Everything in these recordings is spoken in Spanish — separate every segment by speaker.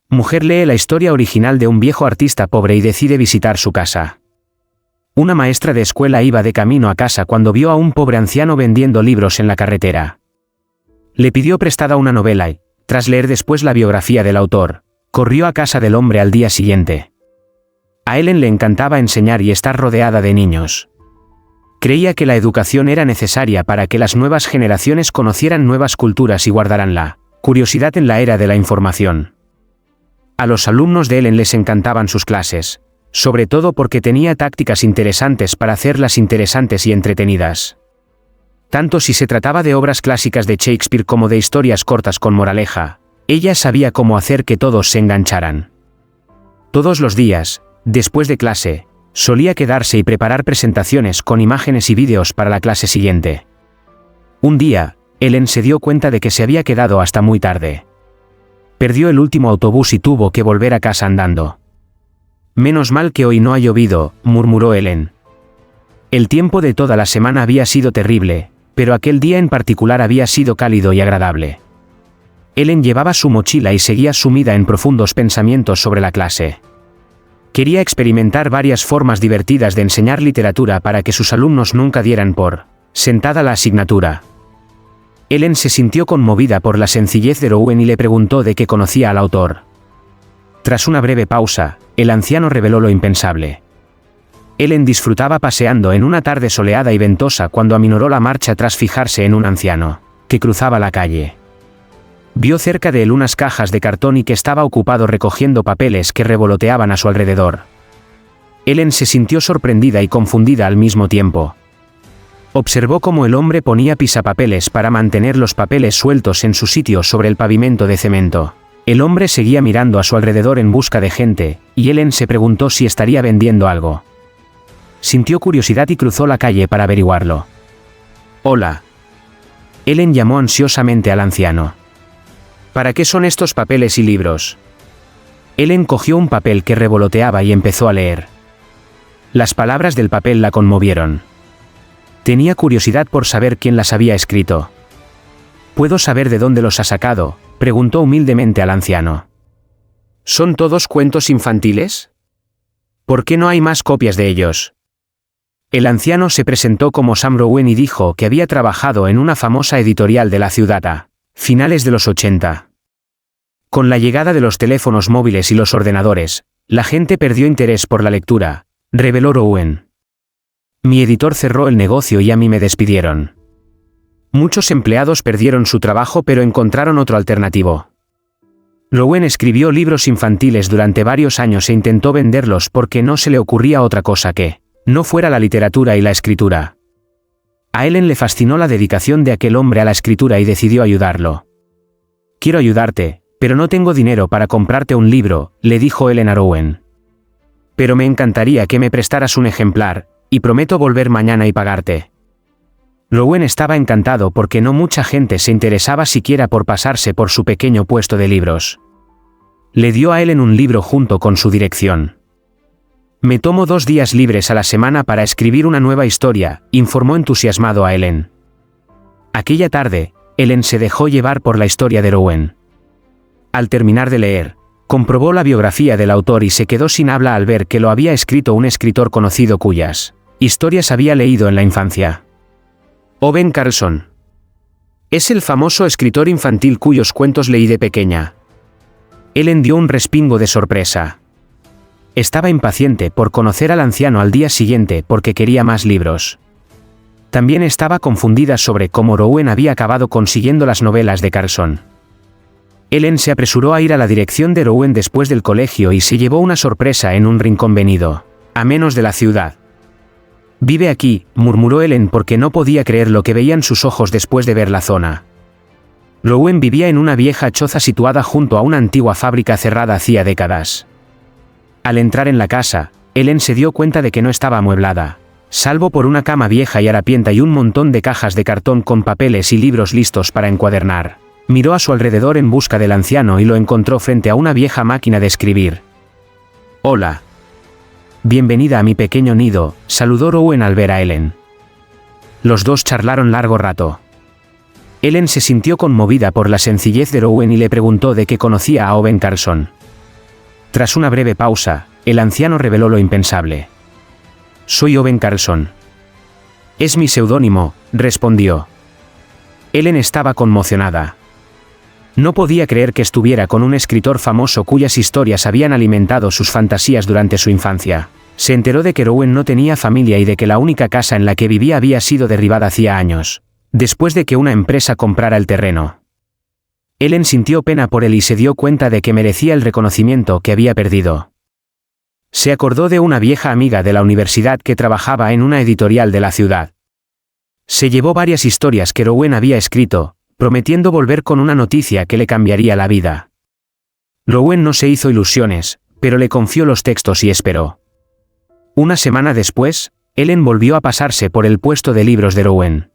Speaker 1: Mujer lee la historia original de un viejo artista pobre y decide visitar su casa. Una maestra de escuela iba de camino a casa cuando vio a un pobre anciano vendiendo libros en la carretera. Le pidió prestada una novela y, tras leer después la biografía del autor, corrió a casa del hombre al día siguiente. A Ellen le encantaba enseñar y estar rodeada de niños. Creía que la educación era necesaria para que las nuevas generaciones conocieran nuevas culturas y guardaran la curiosidad en la era de la información. A los alumnos de Ellen les encantaban sus clases, sobre todo porque tenía tácticas interesantes para hacerlas interesantes y entretenidas. Tanto si se trataba de obras clásicas de Shakespeare como de historias cortas con moraleja, ella sabía cómo hacer que todos se engancharan. Todos los días, después de clase, solía quedarse y preparar presentaciones con imágenes y vídeos para la clase siguiente. Un día, Ellen se dio cuenta de que se había quedado hasta muy tarde. Perdió el último autobús y tuvo que volver a casa andando. Menos mal que hoy no ha llovido, murmuró Ellen. El tiempo de toda la semana había sido terrible, pero aquel día en particular había sido cálido y agradable. Ellen llevaba su mochila y seguía sumida en profundos pensamientos sobre la clase. Quería experimentar varias formas divertidas de enseñar literatura para que sus alumnos nunca dieran por sentada la asignatura. Ellen se sintió conmovida por la sencillez de Rowan y le preguntó de qué conocía al autor. Tras una breve pausa, el anciano reveló lo impensable. Ellen disfrutaba paseando en una tarde soleada y ventosa cuando aminoró la marcha tras fijarse en un anciano que cruzaba la calle. Vio cerca de él unas cajas de cartón y que estaba ocupado recogiendo papeles que revoloteaban a su alrededor. Ellen se sintió sorprendida y confundida al mismo tiempo. Observó cómo el hombre ponía pisapapeles para mantener los papeles sueltos en su sitio sobre el pavimento de cemento. El hombre seguía mirando a su alrededor en busca de gente, y Ellen se preguntó si estaría vendiendo algo. Sintió curiosidad y cruzó la calle para averiguarlo. «Hola». Ellen llamó ansiosamente al anciano. «¿Para qué son estos papeles y libros?» Ellen cogió un papel que revoloteaba y empezó a leer. Las palabras del papel la conmovieron. Tenía curiosidad por saber quién las había escrito. «¿Puedo saber de dónde los ha sacado?», preguntó humildemente al anciano. «¿Son todos cuentos infantiles? ¿Por qué no hay más copias de ellos?» El anciano se presentó como Sam Rowan y dijo que había trabajado en una famosa editorial de la ciudad a finales de los 80. Con la llegada de los teléfonos móviles y los ordenadores, la gente perdió interés por la lectura, reveló Rowan. Mi editor cerró el negocio y a mí me despidieron. Muchos empleados perdieron su trabajo pero encontraron otro alternativo. Rowan escribió libros infantiles durante varios años e intentó venderlos porque no se le ocurría otra cosa que no fuera la literatura y la escritura. A Ellen le fascinó la dedicación de aquel hombre a la escritura y decidió ayudarlo. «Quiero ayudarte, pero no tengo dinero para comprarte un libro», le dijo Ellen a Rowan. «Pero me encantaría que me prestaras un ejemplar, y prometo volver mañana y pagarte». Rowan estaba encantado porque no mucha gente se interesaba siquiera por pasarse por su pequeño puesto de libros. Le dio a Ellen un libro junto con su dirección. «Me tomo 2 días libres a la semana para escribir una nueva historia», informó entusiasmado a Ellen. Aquella tarde, Ellen se dejó llevar por la historia de Rowan. Al terminar de leer, comprobó la biografía del autor y se quedó sin habla al ver que lo había escrito un escritor conocido cuyas historias había leído en la infancia. Owen Carlson. Es el famoso escritor infantil cuyos cuentos leí de pequeña. Ellen dio un respingo de sorpresa. Estaba impaciente por conocer al anciano al día siguiente porque quería más libros. También estaba confundida sobre cómo Rowan había acabado consiguiendo las novelas de Carlson. Ellen se apresuró a ir a la dirección de Rowan después del colegio y se llevó una sorpresa en un rincón venido a menos de la ciudad. «Vive aquí», murmuró Ellen porque no podía creer lo que veían sus ojos después de ver la zona. Rowan vivía en una vieja choza situada junto a una antigua fábrica cerrada hacía décadas. Al entrar en la casa, Ellen se dio cuenta de que no estaba amueblada, salvo por una cama vieja y harapienta y un montón de cajas de cartón con papeles y libros listos para encuadernar. Miró a su alrededor en busca del anciano y lo encontró frente a una vieja máquina de escribir. «Hola. Bienvenida a mi pequeño nido», saludó Rowan al ver a Ellen. Los dos charlaron largo rato. Ellen se sintió conmovida por la sencillez de Rowan y le preguntó de qué conocía a Owen Carlson. Tras una breve pausa, el anciano reveló lo impensable. «Soy Owen Carlson». «Es mi seudónimo», respondió. Ellen estaba conmocionada. No podía creer que estuviera con un escritor famoso cuyas historias habían alimentado sus fantasías durante su infancia. Se enteró de que Rowan no tenía familia y de que la única casa en la que vivía había sido derribada hacía años, después de que una empresa comprara el terreno. Ellen sintió pena por él y se dio cuenta de que merecía el reconocimiento que había perdido. Se acordó de una vieja amiga de la universidad que trabajaba en una editorial de la ciudad. Se llevó varias historias que Rowan había escrito, prometiendo volver con una noticia que le cambiaría la vida. Rowan no se hizo ilusiones, pero le confió los textos y esperó. Una semana después, Ellen volvió a pasarse por el puesto de libros de Rowan.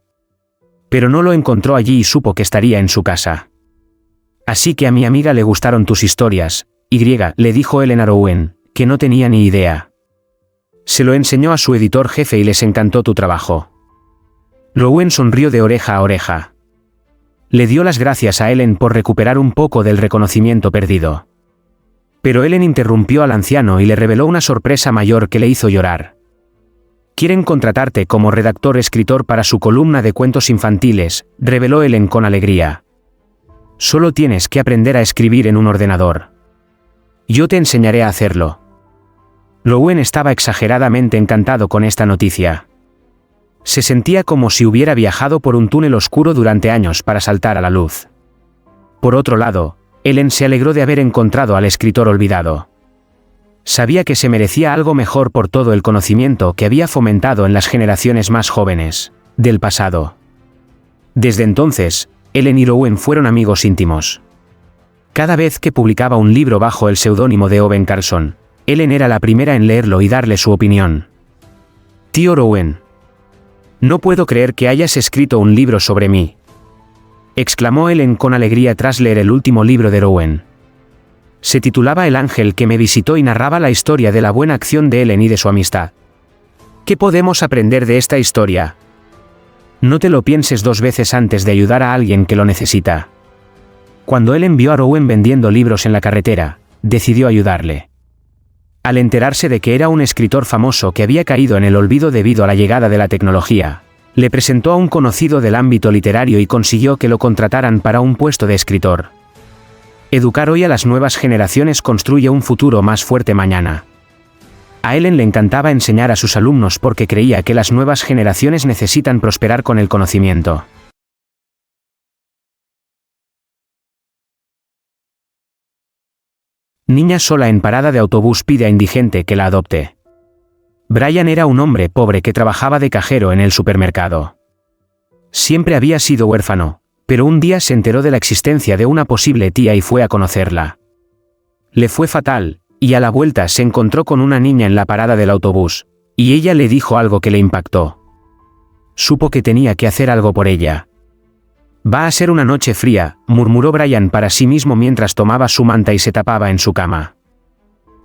Speaker 1: Pero no lo encontró allí y supo que estaría en su casa. «Así que a mi amiga le gustaron tus historias, le dijo Ellen a Rowan, que no tenía ni idea. Se lo enseñó a su editor jefe y les encantó tu trabajo». Rowan sonrió de oreja a oreja. Le dio las gracias a Ellen por recuperar un poco del reconocimiento perdido. Pero Ellen interrumpió al anciano y le reveló una sorpresa mayor que le hizo llorar. «Quieren contratarte como redactor-escritor para su columna de cuentos infantiles», reveló Ellen con alegría. «Solo tienes que aprender a escribir en un ordenador. Yo te enseñaré a hacerlo». Rowan estaba exageradamente encantado con esta noticia. Se sentía como si hubiera viajado por un túnel oscuro durante años para saltar a la luz. Por otro lado, Ellen se alegró de haber encontrado al escritor olvidado. Sabía que se merecía algo mejor por todo el conocimiento que había fomentado en las generaciones más jóvenes del pasado. Desde entonces, Ellen y Rowan fueron amigos íntimos. Cada vez que publicaba un libro bajo el seudónimo de Owen Carlson, Ellen era la primera en leerlo y darle su opinión. «Tío Rowan, no puedo creer que hayas escrito un libro sobre mí», exclamó Ellen con alegría tras leer el último libro de Rowan. Se titulaba El ángel que me visitó y narraba la historia de la buena acción de Ellen y de su amistad. ¿Qué podemos aprender de esta historia? No te lo pienses dos veces antes de ayudar a alguien que lo necesita. Cuando Ellen vio a Rowan vendiendo libros en la carretera, decidió ayudarle. Al enterarse de que era un escritor famoso que había caído en el olvido debido a la llegada de la tecnología, le presentó a un conocido del ámbito literario y consiguió que lo contrataran para un puesto de escritor. Educar hoy a las nuevas generaciones construye un futuro más fuerte mañana. A Ellen le encantaba enseñar a sus alumnos porque creía que las nuevas generaciones necesitan prosperar con el conocimiento. Niña sola en parada de autobús pide a indigente que la adopte. Brian era un hombre pobre que trabajaba de cajero en el supermercado. Siempre había sido huérfano, pero un día se enteró de la existencia de una posible tía y fue a conocerla. Le fue fatal, y a la vuelta se encontró con una niña en la parada del autobús, y ella le dijo algo que le impactó. Supo que tenía que hacer algo por ella. «Va a ser una noche fría», murmuró Brian para sí mismo mientras tomaba su manta y se tapaba en su cama.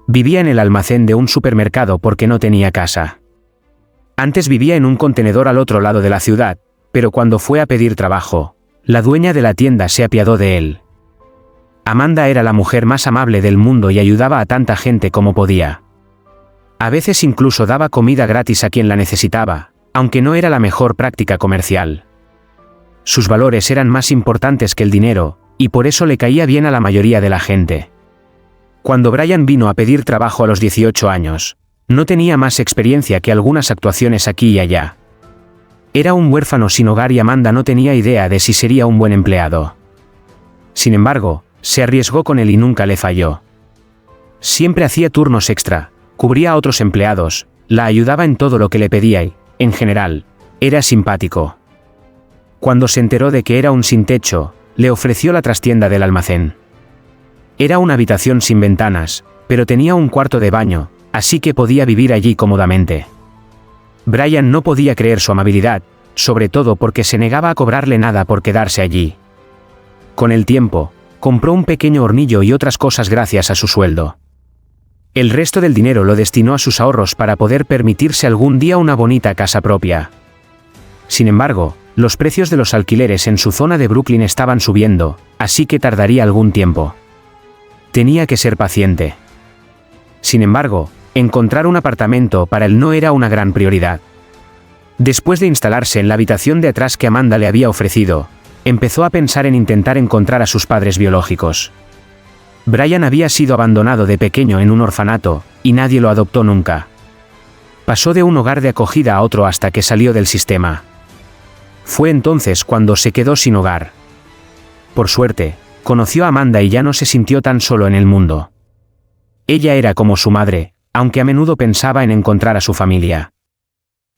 Speaker 1: Vivía en el almacén de un supermercado porque no tenía casa. Antes vivía en un contenedor al otro lado de la ciudad, pero cuando fue a pedir trabajo, la dueña de la tienda se apiadó de él. Amanda era la mujer más amable del mundo y ayudaba a tanta gente como podía. A veces incluso daba comida gratis a quien la necesitaba, aunque no era la mejor práctica comercial. Sus valores eran más importantes que el dinero, y por eso le caía bien a la mayoría de la gente. Cuando Brian vino a pedir trabajo a los 18 años, no tenía más experiencia que algunas actuaciones aquí y allá. Era un huérfano sin hogar y Amanda no tenía idea de si sería un buen empleado. Sin embargo, se arriesgó con él y nunca le falló. Siempre hacía turnos extra, cubría a otros empleados, la ayudaba en todo lo que le pedía y, en general, era simpático. Cuando se enteró de que era un sin techo, le ofreció la trastienda del almacén. Era una habitación sin ventanas, pero tenía un cuarto de baño, así que podía vivir allí cómodamente. Brian no podía creer su amabilidad, sobre todo porque se negaba a cobrarle nada por quedarse allí. Con el tiempo, compró un pequeño hornillo y otras cosas gracias a su sueldo. El resto del dinero lo destinó a sus ahorros para poder permitirse algún día una bonita casa propia. Sin embargo, los precios de los alquileres en su zona de Brooklyn estaban subiendo, así que tardaría algún tiempo. Tenía que ser paciente. Sin embargo, encontrar un apartamento para él no era una gran prioridad. Después de instalarse en la habitación de atrás que Amanda le había ofrecido, empezó a pensar en intentar encontrar a sus padres biológicos. Brian había sido abandonado de pequeño en un orfanato, y nadie lo adoptó nunca. Pasó de un hogar de acogida a otro hasta que salió del sistema. Fue entonces cuando se quedó sin hogar. Por suerte, conoció a Amanda y ya no se sintió tan solo en el mundo. Ella era como su madre, aunque a menudo pensaba en encontrar a su familia.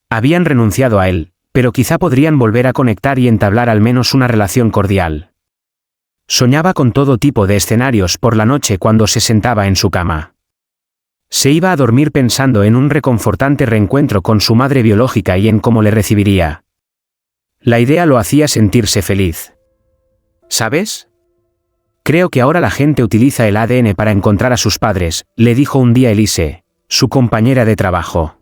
Speaker 1: Habían renunciado a él, pero quizá podrían volver a conectar y entablar al menos una relación cordial. Soñaba con todo tipo de escenarios por la noche cuando se sentaba en su cama. Se iba a dormir pensando en un reconfortante reencuentro con su madre biológica y en cómo le recibiría. La idea lo hacía sentirse feliz. ¿Sabes? Creo que ahora la gente utiliza el ADN para encontrar a sus padres, le dijo un día Elise, su compañera de trabajo.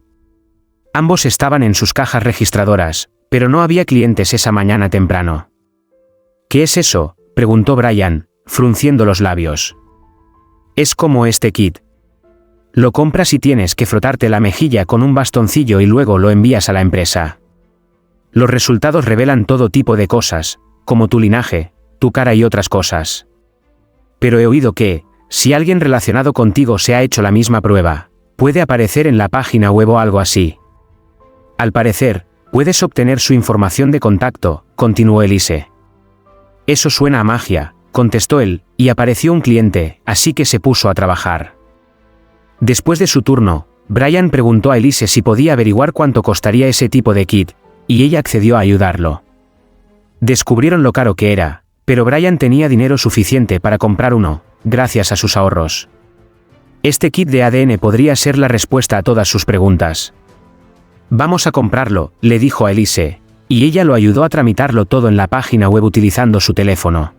Speaker 1: Ambos estaban en sus cajas registradoras, pero no había clientes esa mañana temprano. ¿Qué es eso?, preguntó Brian, frunciendo los labios. Es como este kit. Lo compras y tienes que frotarte la mejilla con un bastoncillo y luego lo envías a la empresa. Los resultados revelan todo tipo de cosas, como tu linaje, tu cara y otras cosas. Pero he oído que, si alguien relacionado contigo se ha hecho la misma prueba, puede aparecer en la página web o algo así. Al parecer, puedes obtener su información de contacto, continuó Elise. Eso suena a magia, contestó él, y apareció un cliente, así que se puso a trabajar. Después de su turno, Brian preguntó a Elise si podía averiguar cuánto costaría ese tipo de kit, y ella accedió a ayudarlo. Descubrieron lo caro que era, pero Brian tenía dinero suficiente para comprar uno, gracias a sus ahorros. Este kit de ADN podría ser la respuesta a todas sus preguntas. Vamos a comprarlo, le dijo a Elise, y ella lo ayudó a tramitarlo todo en la página web utilizando su teléfono.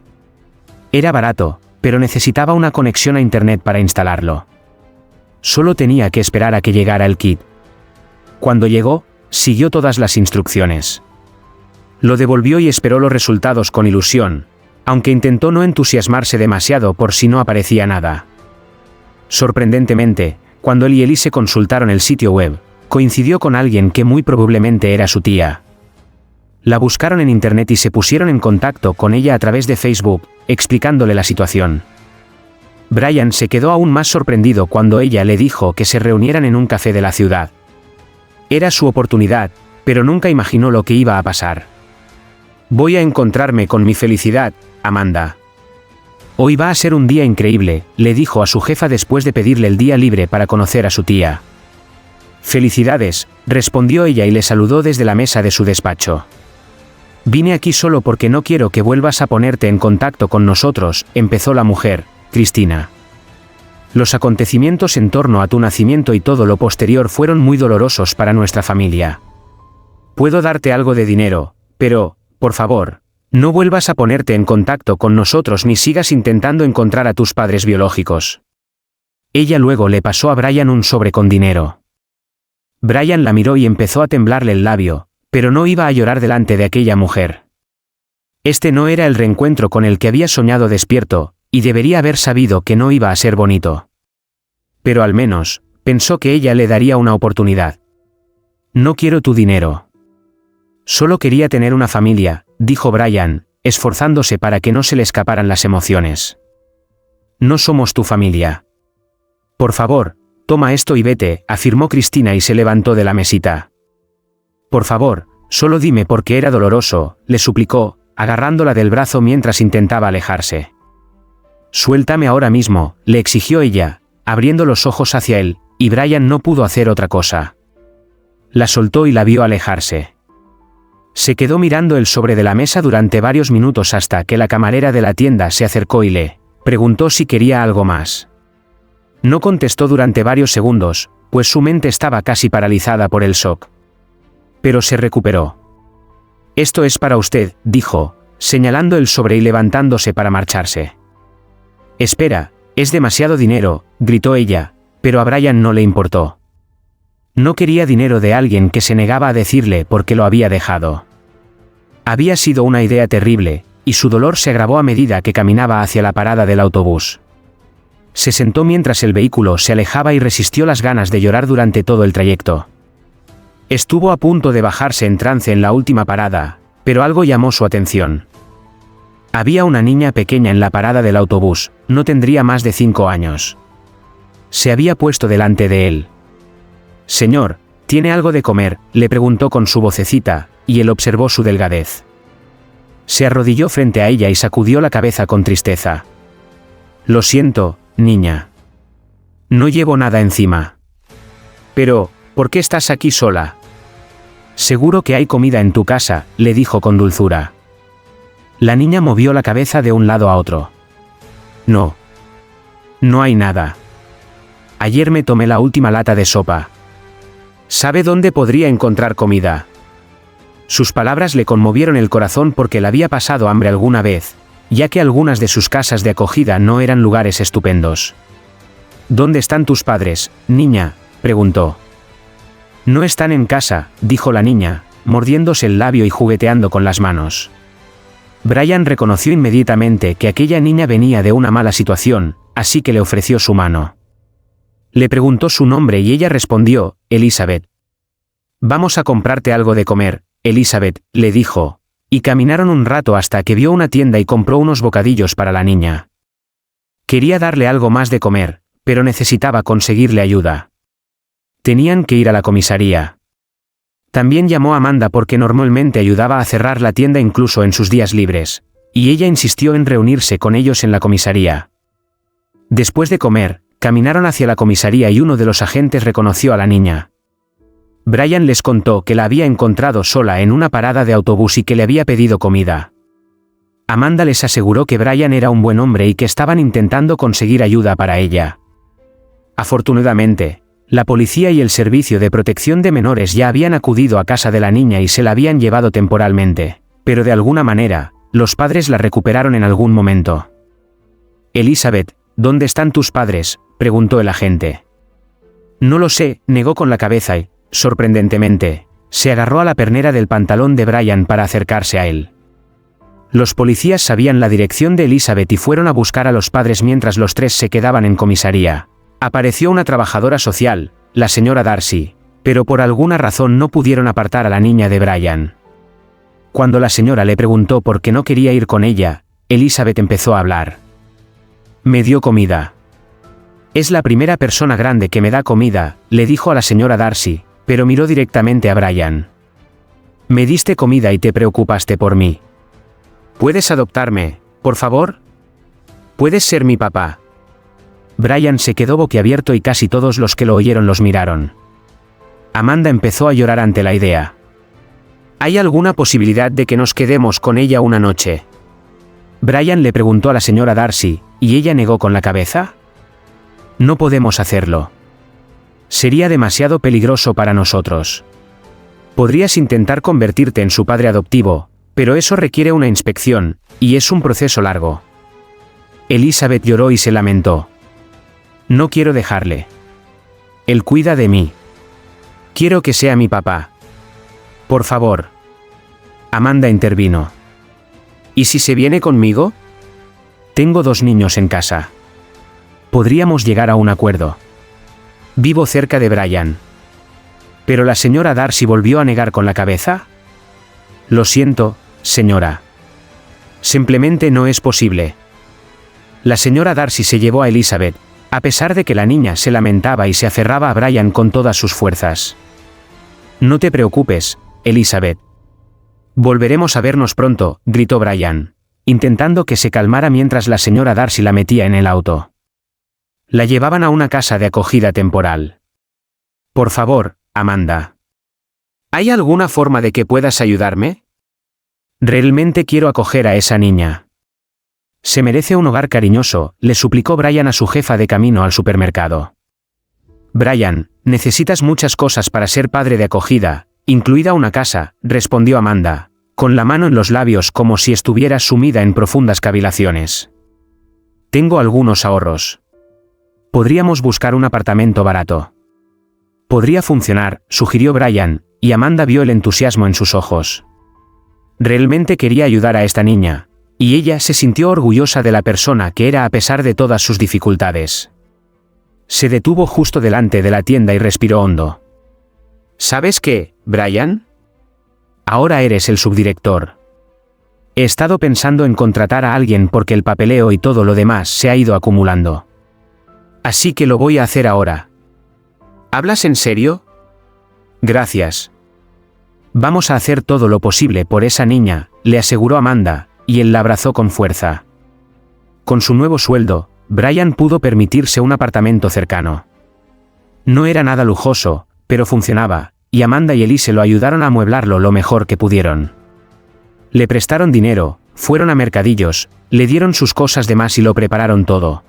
Speaker 1: Era barato, pero necesitaba una conexión a internet para instalarlo. Solo tenía que esperar a que llegara el kit. Cuando llegó, siguió todas las instrucciones. Lo devolvió y esperó los resultados con ilusión, aunque intentó no entusiasmarse demasiado por si no aparecía nada. Sorprendentemente, cuando él y Elise consultaron el sitio web, coincidió con alguien que muy probablemente era su tía. La buscaron en internet y se pusieron en contacto con ella a través de Facebook, explicándole la situación. Brian se quedó aún más sorprendido cuando ella le dijo que se reunieran en un café de la ciudad. Era su oportunidad, pero nunca imaginó lo que iba a pasar. Voy a encontrarme con mi felicidad, Amanda. Hoy va a ser un día increíble, le dijo a su jefa después de pedirle el día libre para conocer a su tía. Felicidades, respondió ella y le saludó desde la mesa de su despacho. Vine aquí solo porque no quiero que vuelvas a ponerte en contacto con nosotros, empezó la mujer, Cristina. Los acontecimientos en torno a tu nacimiento y todo lo posterior fueron muy dolorosos para nuestra familia. Puedo darte algo de dinero, pero, por favor, no vuelvas a ponerte en contacto con nosotros ni sigas intentando encontrar a tus padres biológicos. Ella luego le pasó a Brian un sobre con dinero. Brian la miró y empezó a temblarle el labio, pero no iba a llorar delante de aquella mujer. Este no era el reencuentro con el que había soñado despierto, y debería haber sabido que no iba a ser bonito. Pero al menos, pensó que ella le daría una oportunidad. No quiero tu dinero. Solo quería tener una familia, dijo Brian, esforzándose para que no se le escaparan las emociones. No somos tu familia. Por favor, toma esto y vete, afirmó Cristina y se levantó de la mesita. Por favor, solo dime por qué era doloroso, le suplicó, agarrándola del brazo mientras intentaba alejarse. Suéltame ahora mismo, le exigió ella, abriendo los ojos hacia él, y Brian no pudo hacer otra cosa. La soltó y la vio alejarse. Se quedó mirando el sobre de la mesa durante varios minutos hasta que la camarera de la tienda se acercó y le preguntó si quería algo más. No contestó durante varios segundos, pues su mente estaba casi paralizada por el shock. Pero se recuperó. Esto es para usted, dijo, señalando el sobre y levantándose para marcharse. Espera, es demasiado dinero, gritó ella, pero a Brian no le importó. No quería dinero de alguien que se negaba a decirle por qué lo había dejado. Había sido una idea terrible, y su dolor se agravó a medida que caminaba hacia la parada del autobús. Se sentó mientras el vehículo se alejaba y resistió las ganas de llorar durante todo el trayecto. Estuvo a punto de bajarse en trance en la última parada, pero algo llamó su atención. Había una niña pequeña en la parada del autobús, no tendría más de 5 años. Se había puesto delante de él. «Señor, ¿tiene algo de comer?», le preguntó con su vocecita, y él observó su delgadez. Se arrodilló frente a ella y sacudió la cabeza con tristeza. «Lo siento, niña. No llevo nada encima». «Pero, ¿por qué estás aquí sola?». «Seguro que hay comida en tu casa», le dijo con dulzura. La niña movió la cabeza de un lado a otro. «No. No hay nada. Ayer me tomé la última lata de sopa». «¿Sabe dónde podría encontrar comida?». Sus palabras le conmovieron el corazón porque le había pasado hambre alguna vez, ya que algunas de sus casas de acogida no eran lugares estupendos. «¿Dónde están tus padres, niña?», preguntó. «No están en casa», dijo la niña, mordiéndose el labio y jugueteando con las manos. Brian reconoció inmediatamente que aquella niña venía de una mala situación, así que le ofreció su mano. Le preguntó su nombre y ella respondió, «Elizabeth». «Vamos a comprarte algo de comer, Elizabeth», le dijo, y caminaron un rato hasta que vio una tienda y compró unos bocadillos para la niña. Quería darle algo más de comer, pero necesitaba conseguirle ayuda. Tenían que ir a la comisaría. También llamó a Amanda porque normalmente ayudaba a cerrar la tienda incluso en sus días libres, y ella insistió en reunirse con ellos en la comisaría. Después de comer, caminaron hacia la comisaría y uno de los agentes reconoció a la niña. Brian les contó que la había encontrado sola en una parada de autobús y que le había pedido comida. Amanda les aseguró que Brian era un buen hombre y que estaban intentando conseguir ayuda para ella. Afortunadamente, la policía y el Servicio de Protección de Menores ya habían acudido a casa de la niña y se la habían llevado temporalmente, pero de alguna manera, los padres la recuperaron en algún momento. «Elizabeth, ¿dónde están tus padres?», preguntó el agente. «No lo sé», negó con la cabeza y, sorprendentemente, se agarró a la pernera del pantalón de Brian para acercarse a él. Los policías sabían la dirección de Elizabeth y fueron a buscar a los padres mientras los tres se quedaban en comisaría. Apareció una trabajadora social, la señora Darcy, pero por alguna razón no pudieron apartar a la niña de Brian. Cuando la señora le preguntó por qué no quería ir con ella, Elizabeth empezó a hablar. «Me dio comida. Es la primera persona grande que me da comida», le dijo a la señora Darcy, pero miró directamente a Brian. «Me diste comida y te preocupaste por mí. ¿Puedes adoptarme, por favor? ¿Puedes ser mi papá?». Brian se quedó boquiabierto y casi todos los que lo oyeron los miraron. Amanda empezó a llorar ante la idea. «¿Hay alguna posibilidad de que nos quedemos con ella una noche?». Brian le preguntó a la señora Darcy, y ella negó con la cabeza. «No podemos hacerlo. Sería demasiado peligroso para nosotros. Podrías intentar convertirte en su padre adoptivo, pero eso requiere una inspección, y es un proceso largo». Elizabeth lloró y se lamentó. «No quiero dejarle. Él cuida de mí. Quiero que sea mi papá. Por favor». Amanda intervino. «¿Y si se viene conmigo? Tengo 2 niños en casa. Podríamos llegar a un acuerdo. Vivo cerca de Brian». Pero la señora Darcy volvió a negar con la cabeza. «Lo siento, señora. Simplemente no es posible». La señora Darcy se llevó a Elizabeth, a pesar de que la niña se lamentaba y se aferraba a Brian con todas sus fuerzas. «No te preocupes, Elizabeth. Volveremos a vernos pronto», gritó Brian, intentando que se calmara mientras la señora Darcy la metía en el auto. La llevaban a una casa de acogida temporal. «Por favor, Amanda. ¿Hay alguna forma de que puedas ayudarme? Realmente quiero acoger a esa niña. Se merece un hogar cariñoso», le suplicó Brian a su jefa de camino al supermercado. «Brian, necesitas muchas cosas para ser padre de acogida, incluida una casa», respondió Amanda, con la mano en los labios como si estuviera sumida en profundas cavilaciones. «Tengo algunos ahorros. Podríamos buscar un apartamento barato». «Podría funcionar», sugirió Brian, y Amanda vio el entusiasmo en sus ojos. Realmente quería ayudar a esta niña, Y ella se sintió orgullosa de la persona que era a pesar de todas sus dificultades. Se detuvo justo delante de la tienda y respiró hondo. ¿Sabes qué, Brian? Ahora eres el subdirector. He estado pensando en contratar a alguien porque el papeleo y todo lo demás se ha ido acumulando. Así que lo voy a hacer ahora. ¿Hablas en serio? Gracias. Vamos a hacer todo lo posible por esa niña, le aseguró Amanda, y él la abrazó con fuerza. Con su nuevo sueldo, Brian pudo permitirse un apartamento cercano. No era nada lujoso, pero funcionaba, y Amanda y Elise lo ayudaron a amueblarlo lo mejor que pudieron. Le prestaron dinero, fueron a mercadillos, le dieron sus cosas de más y lo prepararon todo.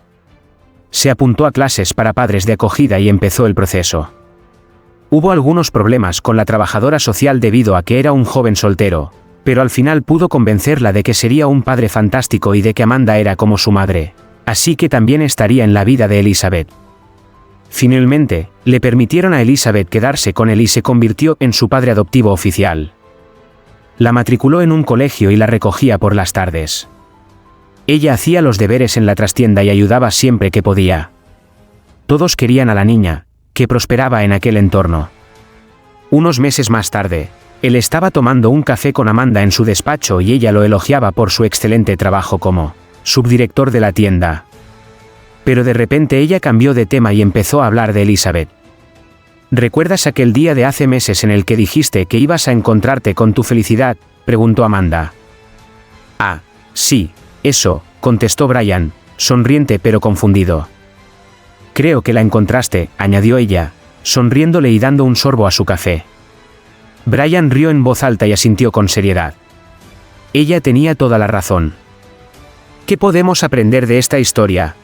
Speaker 1: Se apuntó a clases para padres de acogida y empezó el proceso. Hubo algunos problemas con la trabajadora social debido a que era un joven soltero, pero al final pudo convencerla de que sería un padre fantástico y de que Amanda era como su madre, así que también estaría en la vida de Elizabeth. Finalmente, le permitieron a Elizabeth quedarse con él y se convirtió en su padre adoptivo oficial. La matriculó en un colegio y la recogía por las tardes. Ella hacía los deberes en la trastienda y ayudaba siempre que podía. Todos querían a la niña, que prosperaba en aquel entorno. Unos meses más tarde, él estaba tomando un café con Amanda en su despacho y ella lo elogiaba por su excelente trabajo como subdirector de la tienda. Pero de repente ella cambió de tema y empezó a hablar de Elizabeth. ¿Recuerdas aquel día de hace meses en el que dijiste que ibas a encontrarte con tu felicidad?, preguntó Amanda. Ah, sí, eso, contestó Brian, sonriente pero confundido. Creo que la encontraste, añadió ella, sonriéndole y dando un sorbo a su café. Brian rió en voz alta y asintió con seriedad. Ella tenía toda la razón. ¿Qué podemos aprender de esta historia?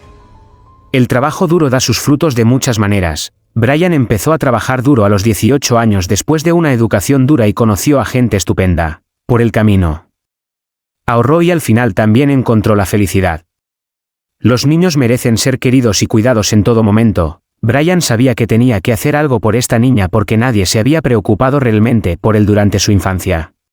Speaker 1: El trabajo duro da sus frutos de muchas maneras. Brian empezó a trabajar duro a los 18 años después de una educación dura y conoció a gente estupenda por el camino. Ahorró y al final también encontró la felicidad. Los niños merecen ser queridos y cuidados en todo momento. Brian sabía que tenía que hacer algo por esta niña porque nadie se había preocupado realmente por él durante su infancia.